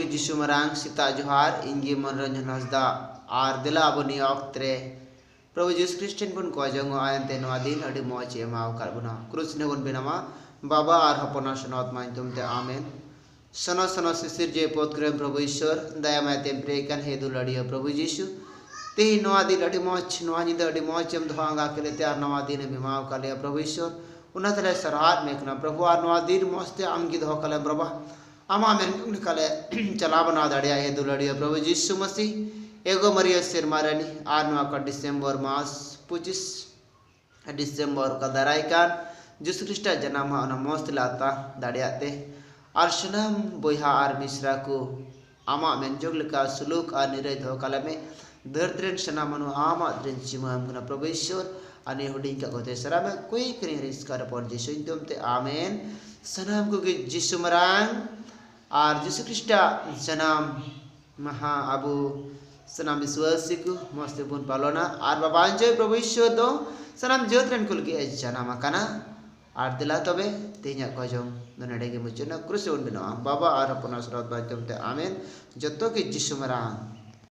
जिसु मरांग सीता जोहार इंगी मनोरंजन हसदा और दिला बनी अक्तरे प्रभु जीसु क्रिस्टियन बन को जंगो आयनते नवा दिन अडी मौज एमाव करबना क्रूस ने बन बिनामा बाबा और हपना सनत माध्यमते आमेन सनो सनो सिसिर जे पोतक्रम प्रभु ईश्वर दया माते प्रेकन हे दुलड़ियो प्रभु जीसु ते नवा दिन अडी मौज नवा निद अडी मौज एम धोंगा के लिए त्यार नवा दिन बिमाव कले प्रभु ईश्वर उन्नतले सरहात मेकना प्रभु और नवा दिन मौजते आमगी धो कले प्रभु आमा मेन कले चला बना दड़िया हे दुलड़ियो प्रभु जीसु मसीह एगो मरिया सिर मारनी आर नवा का डिसेंबर मास 25 डिसेंबर का दराइकान जिसु ख्रिस्ट जन्म होना मस्त लाता दड़ियाते और सनम बोहा और मिश्रा को आमा मेन जोगलिका सुलूक और निरय धो कले में धरत्रेन सनामनु आमा द्रेन चिमम गुना प्रभु ईश्वर अनि हुडिंग का गोते सरा में कोई करी रिस्क कर पर जिसु इंतमते आमेन सनम को जिसु मरांग और जिसु ख्रिस्ट जन्म महा अबू सनाम विश्वासी को मस्त पुन पालोना और बाबांजय प्रभु ईश्वर दो सनाम जोत्रन कुल के जन्म काना और दिला तबे ते냐 को जों ननेडे के मुचना क्रूस उन बिना बाबा और अपना सरत बातमते आमेन जत्तो के जिसु मरांग